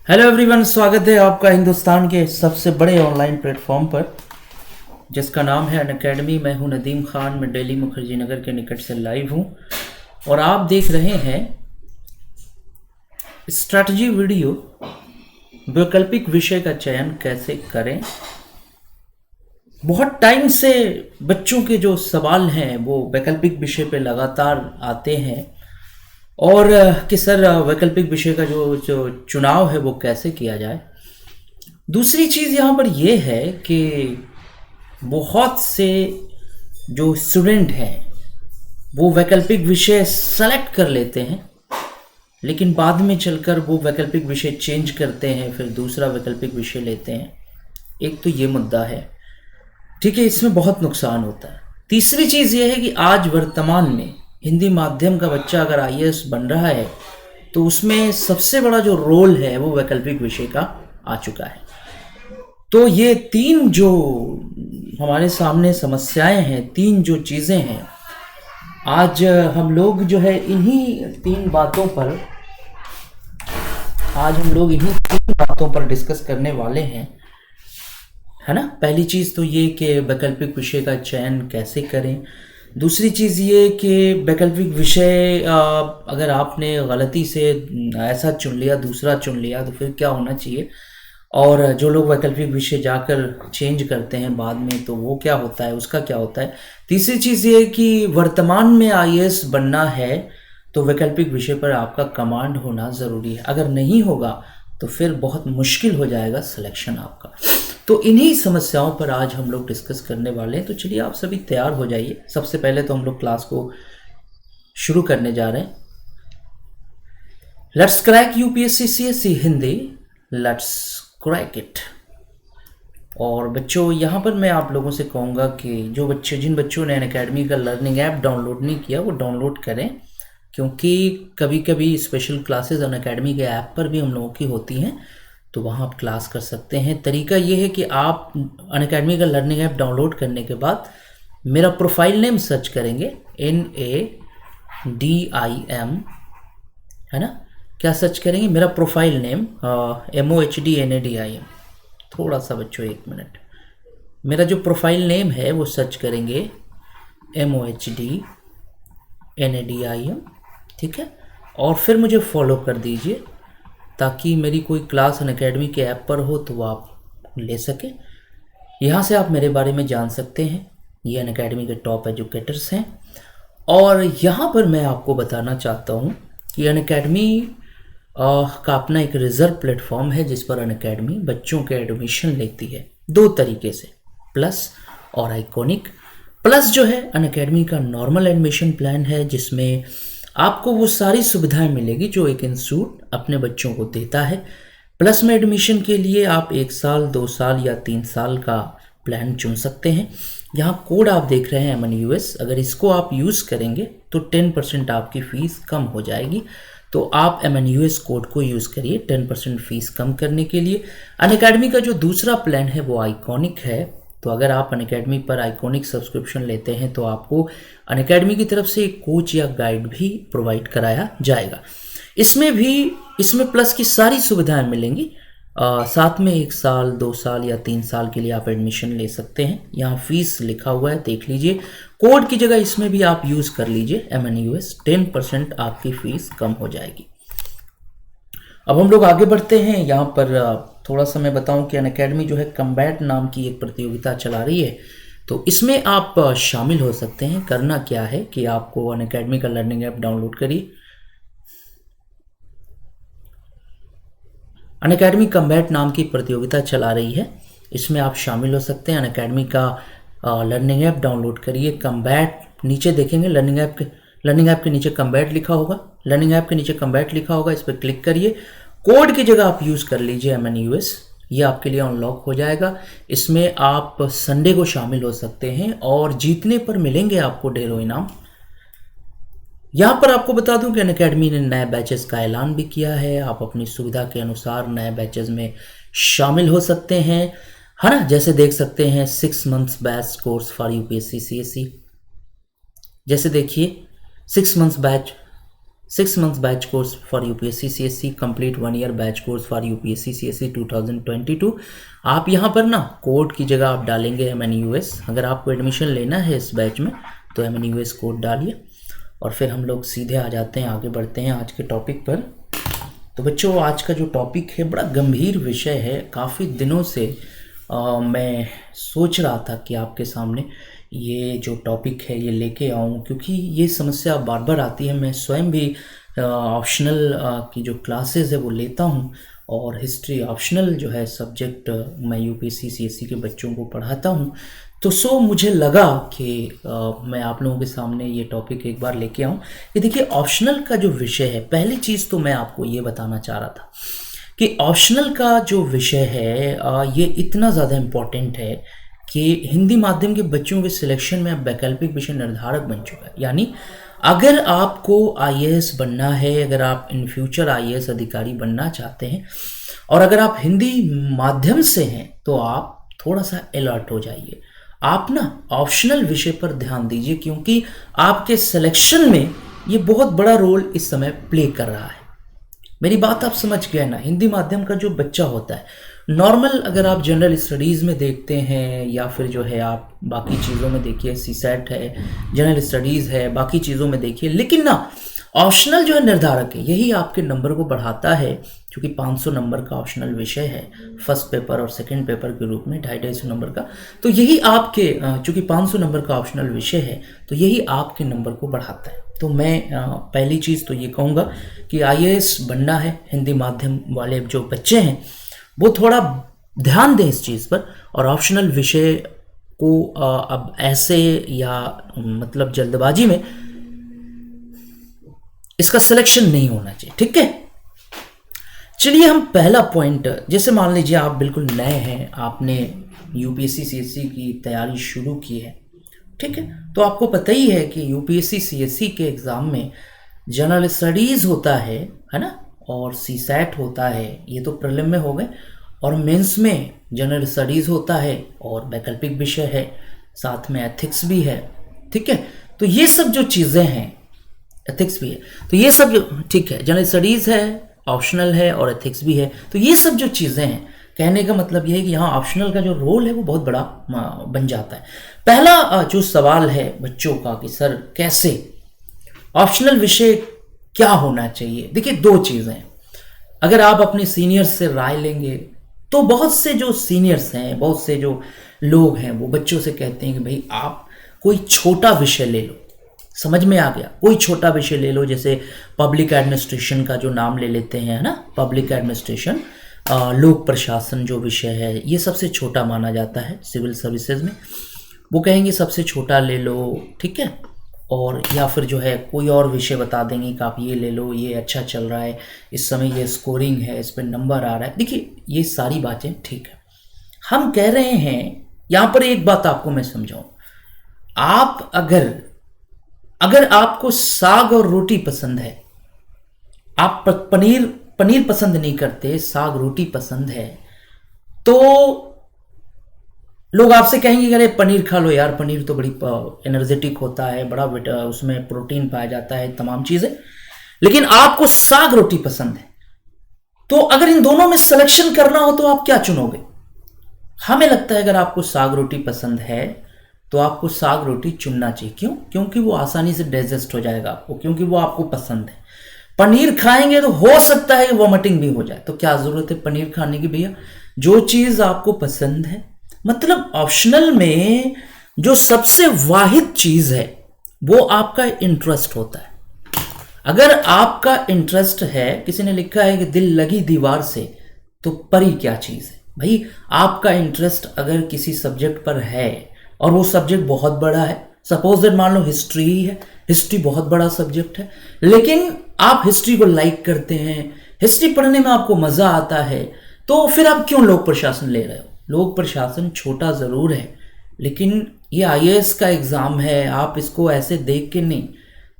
Hello everyone, स्वागत है आपका हिंदुस्तान के सबसे बड़े ऑनलाइन प्लेटफॉर्म पर जिसका नाम है अनअकैडमी। मैं हूं नदीम खान, मैं दिल्ली मुखर्जी नगर के निकट से लाइव हूं और आप देख रहे हैं स्ट्रैटेजी वीडियो। वैकल्पिक विषय का चयन कैसे करें। बहुत टाइम से बच्चों के जो सवाल हैं वो वैकल्पिक विषय पे लगातार आते हैं और कि सर वैकल्पिक विषय का जो जो चुनाव है वो कैसे किया जाए। दूसरी चीज़ यहाँ पर यह है कि बहुत से जो स्टूडेंट हैं वो वैकल्पिक विषय सेलेक्ट कर लेते हैं, लेकिन बाद में चलकर वो वैकल्पिक विषय चेंज करते हैं, फिर दूसरा वैकल्पिक विषय लेते हैं। एक तो ये मुद्दा है, ठीक है, इसमें बहुत नुकसान होता है। तीसरी चीज़ ये है कि आज वर्तमान में हिंदी माध्यम का बच्चा अगर आईएएस बन रहा है तो उसमें सबसे बड़ा जो रोल है वो वैकल्पिक विषय का आ चुका है। तो ये तीन जो हमारे सामने समस्याएं हैं, तीन जो चीज़ें हैं, आज हम लोग जो है इन्हीं तीन बातों पर डिस्कस करने वाले हैं, है ना। पहली चीज़ तो ये कि वैकल्पिक विषय का चयन कैसे करें। दूसरी चीज़ ये कि वैकल्पिक विषय अगर आपने गलती से ऐसा चुन लिया, दूसरा चुन लिया, तो फिर क्या होना चाहिए, और जो लोग वैकल्पिक विषय जाकर चेंज करते हैं बाद में तो वो क्या होता है, उसका क्या होता है। तीसरी चीज़ ये कि वर्तमान में आईएएस बनना है तो वैकल्पिक विषय पर आपका कमांड होना ज़रूरी है। अगर नहीं होगा तो फिर बहुत मुश्किल हो जाएगा सिलेक्शन आपका। तो इन्हीं समस्याओं पर आज हम लोग डिस्कस करने वाले हैं। तो चलिए आप सभी तैयार हो जाइए। सबसे पहले तो हम लोग क्लास को शुरू करने जा रहे हैं। Let's crack UPSC CSC Hindi, let's crack it. और बच्चों, यहाँ पर मैं आप लोगों से कहूँगा कि जिन बच्चों ने अनअकैडमी का लर्निंग ऐप डाउनलोड नहीं किया वो डाउनलोड करें, क्योंकि कभी कभी स्पेशल क्लासेस अनअकैडमी के ऐप पर भी हम लोगों की होती हैं, तो वहाँ आप क्लास कर सकते हैं। तरीका ये है कि आप अनअकैडमी का लर्निंग ऐप डाउनलोड करने के बाद मेरा प्रोफाइल नेम सर्च करेंगे, NADIM, है ना। क्या सर्च करेंगे? मेरा प्रोफाइल नेम MOHDNADIM। थोड़ा सा बच्चों, एक मिनट, मेरा जो प्रोफाइल नेम है वो सर्च करेंगे MOHDNADIM, ठीक है। और फिर मुझे फॉलो कर दीजिए ताकि मेरी कोई क्लास अनअकैडमी के ऐप पर हो तो आप ले सकें। यहाँ से आप मेरे बारे में जान सकते हैं। ये अनअकैडमी के टॉप एजुकेटर्स हैं और यहाँ पर मैं आपको बताना चाहता हूँ कि अनअकैडमी का अपना एक रिजर्व प्लेटफॉर्म है जिस पर अनअकैडमी बच्चों के एडमिशन लेती है दो तरीके से, प्लस और आइकॉनिक। प्लस जो है अनअकैडमी का नॉर्मल एडमिशन प्लान है जिसमें आपको वो सारी सुविधाएं मिलेगी जो एक इंस्टीट्यूट अपने बच्चों को देता है। प्लस में एडमिशन के लिए आप 1 साल, 2 साल या 3 साल का प्लान चुन सकते हैं। यहाँ कोड आप देख रहे हैं MNUS, अगर इसको आप यूज़ करेंगे तो 10% आपकी फ़ीस कम हो जाएगी। तो आप MNUS कोड को यूज़ करिए 10% फ़ीस कम करने के लिए। अनअकैडमी का जो दूसरा प्लान है वो आइकॉनिक है। तो अगर आप अनअकैडमी पर आइकॉनिक सब्सक्रिप्शन लेते हैं तो आपको अनअकैडमी की तरफ से एक कोच या गाइड भी प्रोवाइड कराया जाएगा। इसमें प्लस की सारी सुविधाएं मिलेंगी। साथ में 1 साल, 2 साल या 3 साल के लिए आप एडमिशन ले सकते हैं। यहाँ फीस लिखा हुआ है, देख लीजिए। कोड की जगह इसमें भी आप यूज़ कर लीजिए MNUS, 10% आपकी फ़ीस कम हो जाएगी। अब हम लोग आगे बढ़ते हैं। यहाँ पर थोड़ा सा मैं बताऊं कि अनअकैडमी जो है कम्बैट नाम की एक प्रतियोगिता चला रही है, तो इसमें आप शामिल हो सकते हैं। करना क्या है कि आपको अनअकैडमी का लर्निंग ऐप डाउनलोड करिए। अनअकैडमी कम्बैट नाम की प्रतियोगिता चला रही है, इसमें आप शामिल हो सकते हैं। अनअकैडमी का लर्निंग ऐप डाउनलोड करिए। कम्बैट नीचे देखेंगे, लर्निंग ऐप के नीचे कम्बैट लिखा होगा, लर्निंग ऐप के नीचे कम्बैट लिखा होगा, इस पर क्लिक करिए। कोड की जगह आप यूज़ कर लीजिए MNUS, ये आपके लिए अनलॉक हो जाएगा। इसमें आप संडे को शामिल हो सकते हैं और जीतने पर मिलेंगे आपको ढेरों इनाम। यहाँ पर आपको बता दूं कि अनअकैडमी ने नए बैचेस का ऐलान भी किया है। आप अपनी सुविधा के अनुसार नए बैचेस में शामिल हो सकते हैं, है ना। जैसे देख सकते हैं 6 months batch course for UPSC CSC, जैसे देखिए 6 months batch 6 months batch course for UPSC CSC, complete 1 year batch course for UPSC CSC 2022। आप यहाँ पर ना कोड की जगह आप डालेंगे MNUS। अगर आपको एडमिशन लेना है इस बैच में तो MNUS कोड डालिए। और फिर हम लोग सीधे आ जाते हैं, आगे बढ़ते हैं आज के टॉपिक पर। तो बच्चों, आज का जो टॉपिक है बड़ा गंभीर विषय है। काफ़ी दिनों से मैं सोच रहा था कि आपके सामने ये जो टॉपिक है ये लेके आऊँ, क्योंकि ये समस्या बार बार आती है। मैं स्वयं भी ऑप्शनल की जो क्लासेस है वो लेता हूँ, और हिस्ट्री ऑप्शनल जो है सब्जेक्ट मैं यूपीएससी सीएससी के बच्चों को पढ़ाता हूँ। तो मुझे लगा कि मैं आप लोगों के सामने ये टॉपिक एक बार लेके आऊँ। ये देखिए, ऑप्शनल का जो विषय है, पहली चीज़ तो मैं आपको ये बताना चाह रहा था कि ऑप्शनल का जो विषय है ये इतना ज़्यादा इम्पोर्टेंट है कि हिंदी माध्यम के बच्चों के सिलेक्शन में अब वैकल्पिक विषय निर्धारक बन चुका है। यानी अगर आपको आईएएस बनना है, अगर आप इन फ्यूचर आईएएस अधिकारी बनना चाहते हैं, और अगर आप हिंदी माध्यम से हैं, तो आप थोड़ा सा अलर्ट हो जाइए। आप ना ऑप्शनल विषय पर ध्यान दीजिए, क्योंकि आपके सिलेक्शन में ये बहुत बड़ा रोल इस समय प्ले कर रहा है। मेरी बात आप समझ गए ना? हिंदी माध्यम का जो बच्चा होता है, नॉर्मल अगर आप जनरल स्टडीज़ में देखते हैं या फिर जो है आप बाकी चीज़ों में देखिए, सीसेट है, जनरल स्टडीज़ है, बाकी चीज़ों में देखिए, लेकिन ना ऑप्शनल जो है निर्धारक है, यही आपके नंबर को बढ़ाता है। क्योंकि 500 नंबर का ऑप्शनल विषय है, फर्स्ट पेपर और सेकंड पेपर के रूप में 250 नंबर का, तो यही आपके चूँकि 500 नंबर का ऑप्शनल विषय है, तो यही आपके नंबर को बढ़ाता है। तो मैं पहली चीज़ तो ये कहूँगा कि आईएएस बनना है, हिंदी माध्यम वाले जो बच्चे हैं वो थोड़ा ध्यान दें इस चीज़ पर, और ऑप्शनल विषय को अब ऐसे या मतलब जल्दबाजी में इसका सिलेक्शन नहीं होना चाहिए। ठीक है, चलिए हम पहला पॉइंट, जैसे मान लीजिए आप बिल्कुल नए हैं, आपने यूपीएससी सीएससी की तैयारी शुरू की है, ठीक है, तो आपको पता ही है कि यूपीएससी सीएससी के एग्ज़ाम में जनरल स्टडीज़ होता है ना, और सीसेट होता है, ये तो प्रीलिम में हो गए, और मेंस में जनरल स्टडीज़ होता है और वैकल्पिक विषय है, साथ में एथिक्स भी है। ठीक है, तो ये सब जो चीज़ें हैं, एथिक्स भी है, तो ये सब जो, ठीक है, जनरल स्टडीज़ है, ऑप्शनल है और एथिक्स भी है, तो ये सब जो चीज़ें हैं, कहने का मतलब ये है कि यहाँ ऑप्शनल का जो रोल है वो बहुत बड़ा बन जाता है। पहला जो सवाल है बच्चों का कि सर कैसे ऑप्शनल विषय क्या होना चाहिए, देखिए दो चीज़ें हैं। अगर आप अपने सीनियर्स से राय लेंगे तो बहुत से जो सीनियर्स हैं, बहुत से जो लोग हैं, वो बच्चों से कहते हैं कि भाई आप कोई छोटा विषय ले लो। समझ में आ गया? कोई छोटा विषय ले लो, जैसे पब्लिक एडमिनिस्ट्रेशन का जो नाम ले लेते हैं, है ना, पब्लिक एडमिनिस्ट्रेशन, लोक प्रशासन जो विषय है, ये सबसे छोटा माना जाता है सिविल सर्विसेज में। वो कहेंगे सबसे छोटा ले लो, ठीक है, और या फिर जो है कोई और विषय बता देंगे कि आप ये ले लो, ये अच्छा चल रहा है, इस समय ये स्कोरिंग है, इस पर नंबर आ रहा है। देखिए ये सारी बातें ठीक है, हम कह रहे हैं यहाँ पर एक बात आपको मैं समझाऊं। आप अगर आपको साग और रोटी पसंद है, आप पनीर पसंद नहीं करते, साग रोटी पसंद है, तो लोग आपसे कहेंगे कि अरे पनीर खा लो यार, पनीर तो बड़ी एनर्जेटिक होता है, बड़ा उसमें प्रोटीन पाया जाता है, तमाम चीज़ें। लेकिन आपको साग रोटी पसंद है, तो अगर इन दोनों में सिलेक्शन करना हो तो आप क्या चुनोगे? हमें लगता है अगर आपको साग रोटी पसंद है तो आपको साग रोटी चुनना चाहिए। क्यों? क्योंकि वो आसानी से डाइजेस्ट हो जाएगा आपको, क्योंकि वो आपको पसंद है। पनीर खाएंगे तो हो सकता है वॉमिटिंग भी हो जाए, तो क्या ज़रूरत है पनीर खाने की भैया? जो चीज़ आपको पसंद है, मतलब ऑप्शनल में जो सबसे वाहिद चीज़ है वो आपका इंटरेस्ट होता है। अगर आपका इंटरेस्ट है, किसी ने लिखा है कि दिल लगी दीवार से तो परी क्या चीज़ है। भाई आपका इंटरेस्ट अगर किसी सब्जेक्ट पर है और वो सब्जेक्ट बहुत बड़ा है, सपोज दैट मान लो हिस्ट्री ही है, हिस्ट्री बहुत बड़ा सब्जेक्ट है, लेकिन आप हिस्ट्री को लाइक करते हैं, हिस्ट्री पढ़ने में आपको मज़ा आता है, तो फिर आप क्यों लोक प्रशासन ले रहे हो? लोक प्रशासन छोटा ज़रूर है, लेकिन ये आईएएस का एग्ज़ाम है, आप इसको ऐसे देख के नहीं।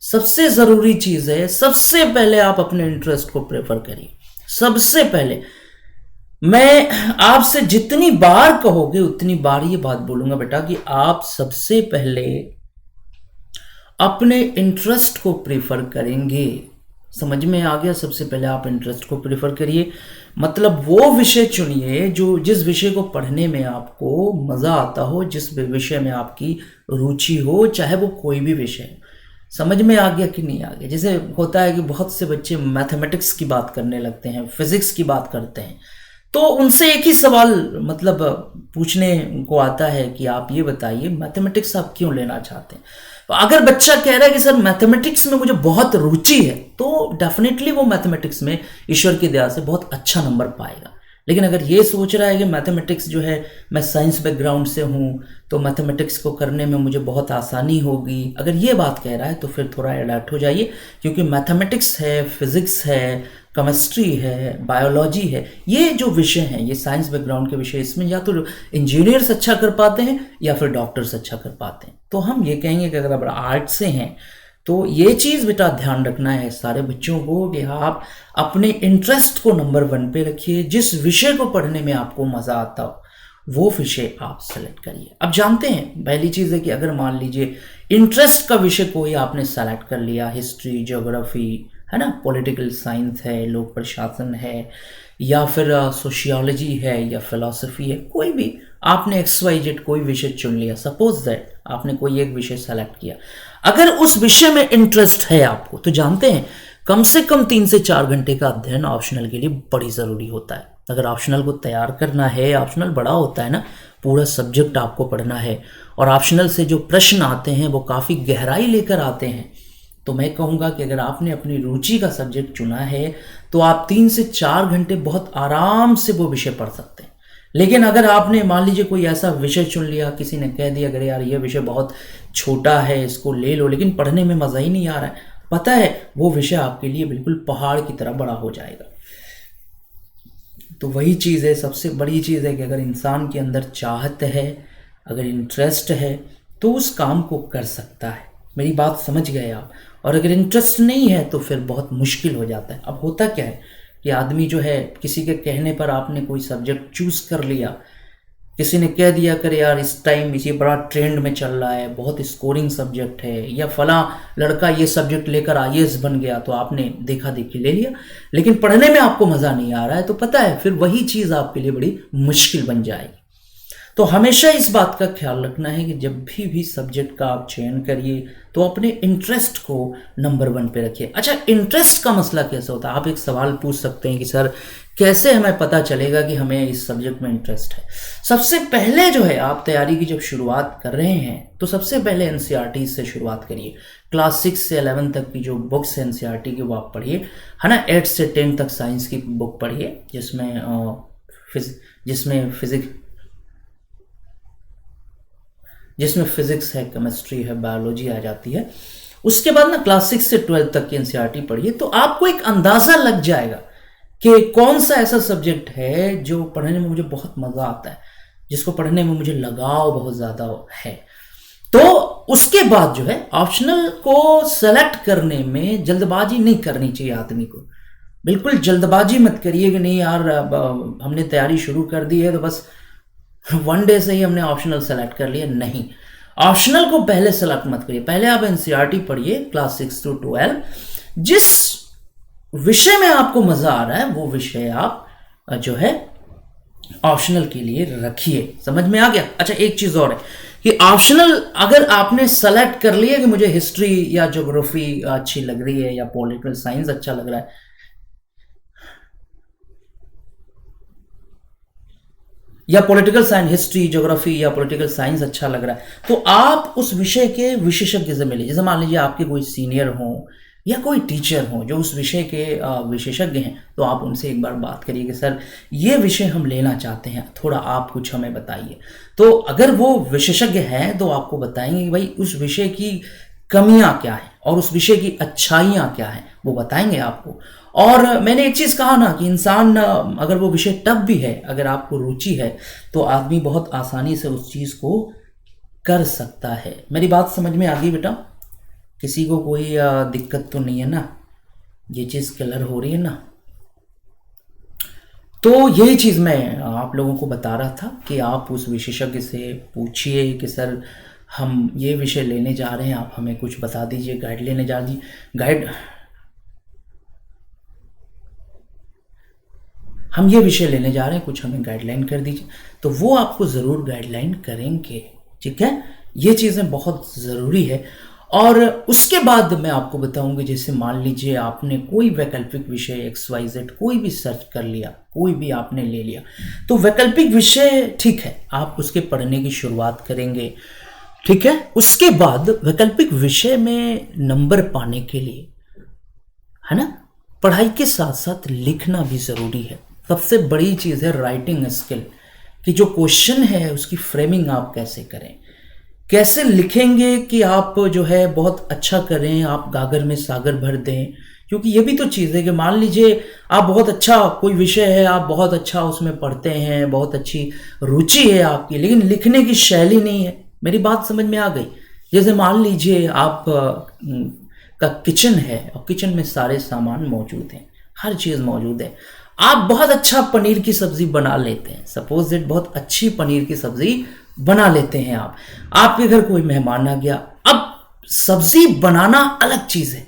सबसे ज़रूरी चीज़ है, सबसे पहले आप अपने इंटरेस्ट को प्रेफर करिए। सबसे पहले मैं आपसे जितनी बार कहोगे उतनी बार ये बात बोलूँगा बेटा कि आप सबसे पहले अपने इंटरेस्ट को प्रेफर करेंगे, समझ में आ गया। सबसे पहले आप इंटरेस्ट को प्रेफर करिए, मतलब वो विषय चुनिए जो जिस विषय को पढ़ने में आपको मज़ा आता हो, जिस विषय में आपकी रुचि हो, चाहे वो कोई भी विषय हो। समझ में आ गया कि नहीं आ गया? जैसे होता है कि बहुत से बच्चे मैथमेटिक्स की बात करने लगते हैं, फिजिक्स की बात करते हैं, तो उनसे एक ही सवाल मतलब पूछने को आता है कि आप ये बताइए मैथमेटिक्स आप क्यों लेना चाहते हैं। तो अगर बच्चा कह रहा है कि सर मैथमेटिक्स में मुझे बहुत रुचि है, तो डेफिनेटली वो मैथमेटिक्स में ईश्वर की दया से बहुत अच्छा नंबर पाएगा। लेकिन अगर ये सोच रहा है कि मैथमेटिक्स जो है, मैं साइंस बैकग्राउंड से हूँ तो मैथमेटिक्स को करने में मुझे बहुत आसानी होगी, अगर ये बात कह रहा है तो फिर थोड़ा अडैप्ट हो जाइए, क्योंकि मैथमेटिक्स है, फिजिक्स है, केमिस्ट्री है, बायोलॉजी है, ये जो विषय हैं, ये साइंस बैकग्राउंड के विषय, इसमें या तो इंजीनियर्स अच्छा कर पाते हैं या फिर डॉक्टर्स अच्छा कर पाते हैं। तो हम ये कहेंगे कि अगर आप आर्ट से हैं तो ये चीज़ बेटा ध्यान रखना है सारे बच्चों को कि आप अपने इंटरेस्ट को नंबर 1 पे रखिए। जिस विषय को पढ़ने में आपको मज़ा आता हो वो विषय आप सेलेक्ट करिए। अब जानते हैं पहली चीज़ है कि अगर मान लीजिए इंटरेस्ट का विषय कोई आपने सेलेक्ट कर लिया, हिस्ट्री, ज्योग्राफी है ना, पॉलिटिकल साइंस है, लोक प्रशासन है, या फिर सोशियोलॉजी है या फिलॉसफी है, कोई भी आपने XYZ कोई विषय चुन लिया, सपोज दैट आपने कोई एक विषय सेलेक्ट किया, अगर उस विषय में इंटरेस्ट है आपको, तो जानते हैं कम से कम 3 से 4 घंटे का अध्ययन ऑप्शनल के लिए बड़ी ज़रूरी होता है। अगर ऑप्शनल को तैयार करना है, ऑप्शनल बड़ा होता है ना, पूरा सब्जेक्ट आपको पढ़ना है और ऑप्शनल से जो प्रश्न आते हैं वो काफ़ी गहराई लेकर आते हैं, तो मैं कहूँगा कि अगर आपने अपनी रुचि का सब्जेक्ट चुना है तो आप 3 से 4 घंटे बहुत आराम से वो विषय पढ़ सकते हैं। लेकिन अगर आपने मान लीजिए कोई ऐसा विषय चुन लिया, किसी ने कह दिया अगर यार ये विषय बहुत छोटा है इसको ले लो, लेकिन पढ़ने में मज़ा ही नहीं आ रहा है, पता है वो विषय आपके लिए बिल्कुल पहाड़ की तरह बड़ा हो जाएगा। तो वही चीज़ है, सबसे बड़ी चीज़ है कि अगर इंसान के अंदर चाहत है, अगर इंटरेस्ट है तो उस काम को कर सकता है। मेरी बात समझ गए आप? और अगर इंटरेस्ट नहीं है तो फिर बहुत मुश्किल हो जाता है। अब होता क्या है कि आदमी जो है, किसी के कहने पर आपने कोई सब्जेक्ट चूज़ कर लिया, किसी ने कह दिया कर यार इस टाइम ये बड़ा ट्रेंड में चल रहा है, बहुत स्कोरिंग सब्जेक्ट है, या फला लड़का ये सब्जेक्ट लेकर IAS बन गया, तो आपने देखा देखी ले लिया, लेकिन पढ़ने में आपको मज़ा नहीं आ रहा है, तो पता है फिर वही चीज़ आपके लिए बड़ी मुश्किल बन जाएगी। तो हमेशा इस बात का ख्याल रखना है कि जब भी सब्जेक्ट का आप चयन करिए तो अपने इंटरेस्ट को नंबर 1 पे रखिए। अच्छा, इंटरेस्ट का मसला कैसे होता है? आप एक सवाल पूछ सकते हैं कि सर कैसे हमें पता चलेगा कि हमें इस सब्जेक्ट में इंटरेस्ट है? सबसे पहले जो है, आप तैयारी की जब शुरुआत कर रहे हैं तो सबसे पहले NCERT से शुरुआत करिए। क्लास 6 से 11 तक की जो बुक्स हैं NCERT की वो आप पढ़िए, है ना। 8 से 10 तक साइंस की बुक पढ़िए जिसमें फिजिक्स है, केमिस्ट्री है, बायोलॉजी आ जाती है। उसके बाद ना क्लास 6 से 12 तक की NCERT पढ़िए, तो आपको एक अंदाज़ा लग जाएगा कि कौन सा ऐसा सब्जेक्ट है जो पढ़ने में मुझे बहुत मज़ा आता है, जिसको पढ़ने में मुझे लगाव बहुत ज़्यादा है। तो उसके बाद जो है ऑप्शनल को सेलेक्ट करने में जल्दबाजी नहीं करनी चाहिए आदमी को। बिल्कुल जल्दबाजी मत करिए कि नहीं यार हमने तैयारी शुरू कर दी है तो बस 1 डे से ही हमने ऑप्शनल सेलेक्ट कर लिया। नहीं, ऑप्शनल को पहले सेलेक्ट मत करिए, पहले आप NCERT पढ़िए क्लास 6 to 12। जिस विषय में आपको मज़ा आ रहा है वो विषय आप जो है ऑप्शनल के लिए रखिए। समझ में आ गया? अच्छा, एक चीज़ और है कि ऑप्शनल अगर आपने सेलेक्ट कर लिया कि मुझे हिस्ट्री या ज्योग्राफी अच्छी लग रही है या पॉलिटिकल साइंस अच्छा लग रहा है या पॉलिटिकल साइंस, हिस्ट्री, ज्योग्राफी या पॉलिटिकल साइंस अच्छा लग रहा है, तो आप उस विषय के विशेषज्ञ से मिलिए। जैसे मान लीजिए आपके कोई सीनियर हो या कोई टीचर हो जो उस विषय के विशेषज्ञ हैं, तो आप उनसे एक बार बात करिए कि सर ये विषय हम लेना चाहते हैं, थोड़ा आप कुछ हमें बताइए। तो अगर वो विशेषज्ञ हैं तो आपको बताएंगे कि भाई उस विषय की कमियां क्या हैं और उस विषय की अच्छाइयां क्या हैं, वो बताएंगे आपको। और मैंने एक चीज़ कहा ना कि इंसान अगर वो विषय टफ भी है, अगर आपको रुचि है, तो आदमी बहुत आसानी से उस चीज़ को कर सकता है। मेरी बात समझ में आ गई बेटा? किसी को कोई दिक्कत तो नहीं है ना? ये चीज़ क्लियर हो रही है ना? तो यही चीज़ मैं आप लोगों को बता रहा था कि आप उस विशेषज्ञ से पूछिए कि सर हम ये विषय लेने जा रहे हैं, आप हमें कुछ बता दीजिए, गाइड लेने जा दीजिए। गाइड हम ये विषय लेने जा रहे हैं, कुछ हमें गाइडलाइन कर दीजिए। तो वो आपको ज़रूर गाइडलाइन करेंगे, ठीक है। ये चीज़ें बहुत ज़रूरी है। और उसके बाद मैं आपको बताऊंगी, जैसे मान लीजिए आपने कोई वैकल्पिक विषय XYZ कोई भी सर्च कर लिया, कोई भी आपने ले लिया, तो वैकल्पिक विषय ठीक है, आप उसके पढ़ने की शुरुआत करेंगे, ठीक है। उसके बाद वैकल्पिक विषय में नंबर पाने के लिए, है ना, पढ़ाई के साथ साथ लिखना भी ज़रूरी है। सबसे बड़ी चीज़ है राइटिंग स्किल, कि जो क्वेश्चन है उसकी फ्रेमिंग आप कैसे करें, कैसे लिखेंगे कि आप जो है बहुत अच्छा करें, आप गागर में सागर भर दें। क्योंकि ये भी तो चीज़ है कि मान लीजिए आप बहुत अच्छा कोई विषय है, आप बहुत अच्छा उसमें पढ़ते हैं, बहुत अच्छी रुचि है आपकी, लेकिन लिखने की शैली नहीं है। मेरी बात समझ में आ गई? जैसे मान लीजिए आप का किचन है और किचन में सारे सामान मौजूद हैं, हर चीज़ मौजूद है, आप बहुत अच्छा पनीर की सब्ज़ी बना लेते हैं, सपोज दैट बहुत अच्छी पनीर की सब्ज़ी बना लेते हैं आप, आपके घर कोई मेहमान आ गया। अब सब्जी बनाना अलग चीज़ है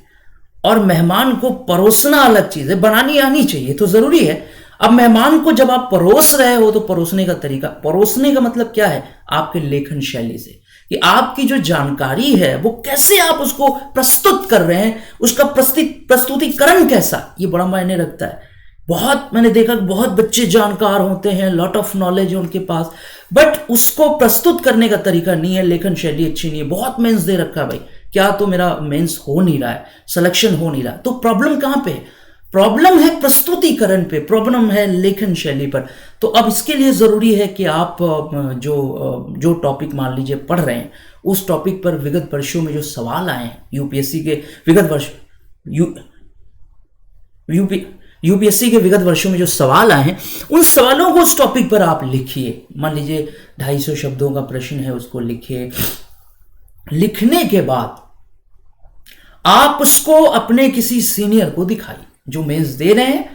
और मेहमान को परोसना अलग चीज़ है। बनानी आनी चाहिए तो ज़रूरी है। अब मेहमान को जब आप परोस रहे हो तो परोसने का तरीका, परोसने का मतलब क्या है, आपके लेखन शैली से, कि आपकी जो जानकारी है वो कैसे आप उसको प्रस्तुत कर रहे हैं, उसका प्रस्तुतिकरण कैसा, ये बड़ा मायने रखता है। बहुत मैंने देखा बहुत बच्चे जानकार होते हैं, लॉट ऑफ नॉलेज है उनके पास, बट उसको प्रस्तुत करने का तरीका नहीं है, लेखन शैली अच्छी नहीं है। बहुत मेंस दे रखा है भाई, क्या तो मेरा मेंस हो नहीं रहा है, सिलेक्शन हो नहीं रहा है, तो प्रॉब्लम कहाँ पे है? प्रॉब्लम है प्रस्तुतिकरण पे, प्रॉब्लम है लेखन शैली पर। तो अब इसके लिए ज़रूरी है कि आप जो टॉपिक मान लीजिए पढ़ रहे हैं, उस टॉपिक पर विगत वर्षों में जो सवाल आए हैं, यूपीएससी के विगत वर्षों में जो सवाल आए हैं, उन सवालों को उस टॉपिक पर आप लिखिए। मान लीजिए 250 शब्दों का प्रश्न है, उसको लिखिए। लिखने के बाद आप उसको अपने किसी सीनियर को दिखाइए, जो मेंस दे रहे हैं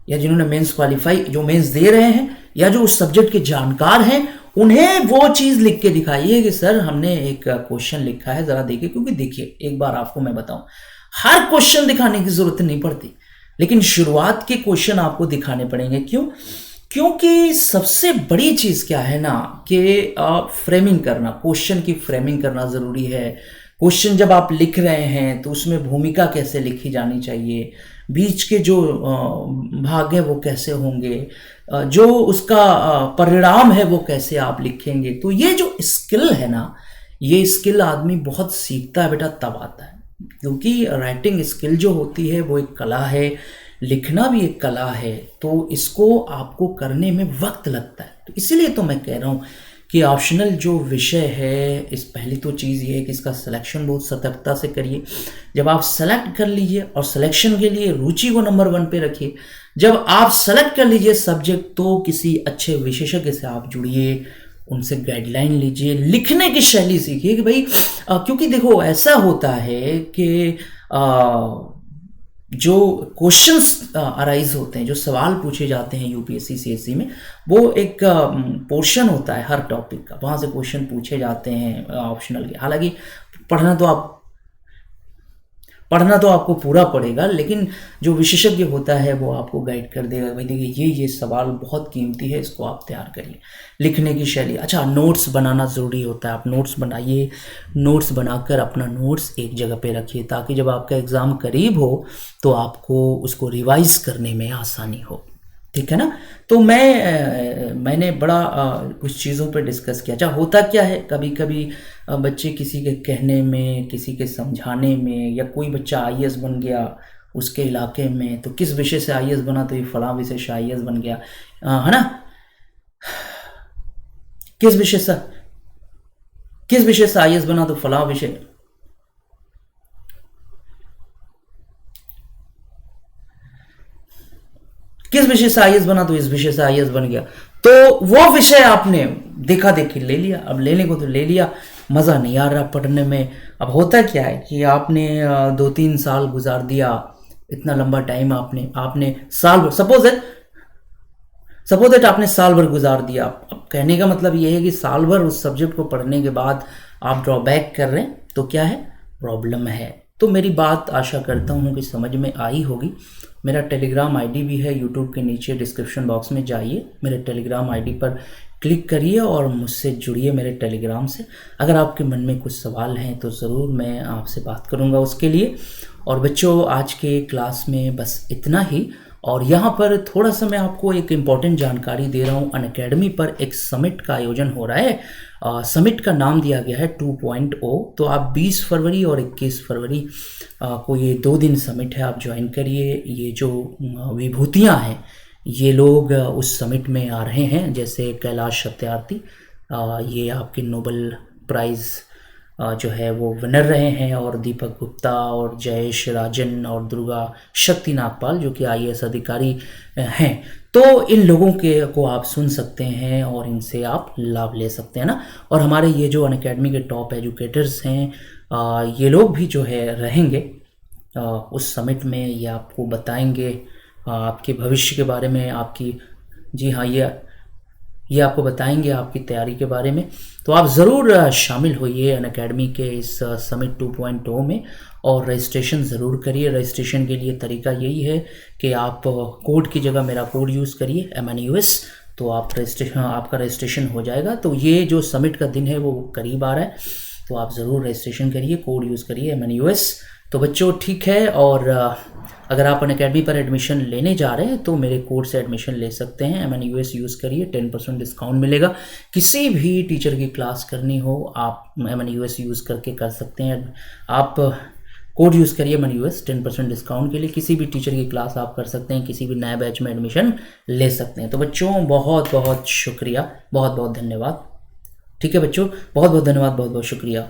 या जिन्होंने मेंस क्वालिफाई, जो मेंस दे रहे हैं या जो उस सब्जेक्ट के जानकार हैं, उन्हें वो चीज़ लिख के दिखाइए कि सर हमने एक क्वेश्चन लिखा है, ज़रा देखिए। क्योंकि देखिए एक बार आपको मैं बताऊं, हर क्वेश्चन दिखाने की ज़रूरत नहीं पड़ती, लेकिन शुरुआत के क्वेश्चन आपको दिखाने पड़ेंगे। क्यों? क्योंकि सबसे बड़ी चीज़ क्या है ना, कि फ्रेमिंग करना, क्वेश्चन की फ्रेमिंग करना ज़रूरी है। क्वेश्चन जब आप लिख रहे हैं तो उसमें भूमिका कैसे लिखी जानी चाहिए, बीच के जो भाग हैं वो कैसे होंगे, जो उसका परिणाम है वो कैसे आप लिखेंगे। तो ये जो स्किल है ना, ये स्किल आदमी बहुत सीखता है बेटा, तब आता है। क्योंकि राइटिंग स्किल जो होती है वो एक कला है, लिखना भी एक कला है, तो इसको आपको करने में वक्त लगता है। तो इसीलिए तो मैं कह रहा हूँ कि ऑप्शनल जो विषय है, इस पहली तो चीज़ ये है कि इसका सिलेक्शन बहुत सतर्कता से करिए। जब आप सेलेक्ट कर लीजिए, और सिलेक्शन के लिए रुचि को नंबर 1 पे रखिए। जब आप सेलेक्ट कर लीजिए सब्जेक्ट, तो किसी अच्छे विशेषज्ञ से आप जुड़िए, उनसे गाइडलाइन लीजिए, लिखने की शैली सीखिए कि भाई क्योंकि देखो ऐसा होता है कि जो क्वेश्चंस अराइज होते हैं, जो सवाल पूछे जाते हैं यूपीएससी सीएससी में, वो एक पोर्शन होता है हर टॉपिक का, वहाँ से क्वेश्चन पूछे जाते हैं ऑप्शनल के। हालांकि पढ़ना तो आपको पूरा पड़ेगा, लेकिन जो विशेषज्ञ होता है वो आपको गाइड कर देगा, भाई देखिए ये सवाल बहुत कीमती है, इसको आप तैयार करिए। लिखने की शैली, अच्छा नोट्स बनाना ज़रूरी होता है, आप नोट्स बनाइए। नोट्स बनाकर अपना नोट्स एक जगह पे रखिए, ताकि जब आपका एग्ज़ाम करीब हो तो आपको उसको रिवाइज करने में आसानी हो, ठीक है ना। तो मैंने बड़ा कुछ चीज़ों पे डिस्कस किया। अच्छा होता क्या है, कभी कभी बच्चे किसी के कहने में, किसी के समझाने में, या कोई बच्चा आईएएस बन गया उसके इलाके में, तो किस विषय से आईएएस बना, तो ये फलां विषय से आईएएस बन गया, है ना। किस विषय से आईएएस बना, तो फलां विषय। किस विषय से आईएएस बना, तो इस विषय से आईएएस बन गया। तो वो विषय आपने देखा देखी ले लिया। अब लेने को तो ले लिया, मज़ा नहीं आ रहा पढ़ने में। अब होता क्या है कि आपने 2-3 साल गुजार दिया, इतना लंबा टाइम आपने साल, सपोज दैट आपने साल भर गुजार दिया। अब कहने का मतलब ये है कि साल भर उस सब्जेक्ट को पढ़ने के बाद आप ड्रॉबैक कर रहे हैं, तो क्या है, प्रॉब्लम है। तो मेरी बात आशा करता हूँ कि समझ में आई होगी। मेरा टेलीग्राम आईडी भी है यूट्यूब के नीचे डिस्क्रिप्शन बॉक्स में जाइए, मेरे टेलीग्राम आईडी पर क्लिक करिए और मुझसे जुड़िए मेरे टेलीग्राम से। अगर आपके मन में कुछ सवाल हैं तो ज़रूर मैं आपसे बात करूंगा उसके लिए। और बच्चों, आज के क्लास में बस इतना ही। और यहाँ पर थोड़ा सा मैं आपको एक इम्पॉर्टेंट जानकारी दे रहा हूँ। अनअकैडमी पर एक समिट का आयोजन हो रहा है। समिट का नाम दिया गया है 2.0। तो आप 20 फरवरी और 21 फरवरी को ये 2 दिन समिट है, आप ज्वाइन करिए। ये जो विभूतियाँ हैं ये लोग उस समिट में आ रहे हैं, जैसे कैलाश सत्यार्थी, ये आपके नोबेल प्राइज़ जो है वो विनर रहे हैं, और दीपक गुप्ता और जयेश राजन और दुर्गा शक्ति नागपाल जो कि IAS अधिकारी हैं। तो इन लोगों को आप सुन सकते हैं और इनसे आप लाभ ले सकते हैं ना। और हमारे ये जो अनअकैडमी के टॉप एजुकेटर्स हैं ये लोग भी जो है रहेंगे उस समिट में। ये आपको बताएंगे आपके भविष्य के बारे में, आपकी, जी हाँ, ये आपको बताएंगे आपकी तैयारी के बारे में। तो आप ज़रूर शामिल होइए अनअकैडमी के इस समिट 2.0 में और रजिस्ट्रेशन ज़रूर करिए। रजिस्ट्रेशन के लिए तरीका यही है कि आप कोड की जगह मेरा कोड यूज़ करिए MNUS, तो आपका रजिस्ट्रेशन हो जाएगा। तो ये जो समिट का दिन है वो करीब आ रहा है, तो आप ज़रूर रजिस्ट्रेशन करिए, कोड यूज़ करिए MNUS। तो बच्चों ठीक है। और अगर आप अनअकैडमी पर एडमिशन लेने जा रहे हैं तो मेरे कोड से एडमिशन ले सकते हैं। MNUS यूज़ करिए, 10% डिस्काउंट मिलेगा। किसी भी टीचर की क्लास करनी हो आप MNUS यूज़ करके कर सकते हैं। आप कोड यूज़ करिए MNUS 10% डिस्काउंट के लिए। किसी भी टीचर की क्लास आप कर सकते हैं, किसी भी नए बैच में एडमिशन ले सकते हैं। तो बच्चों बहुत बहुत शुक्रिया, बहुत बहुत धन्यवाद। ठीक है बच्चों, बहुत बहुत धन्यवाद, बहुत बहुत शुक्रिया।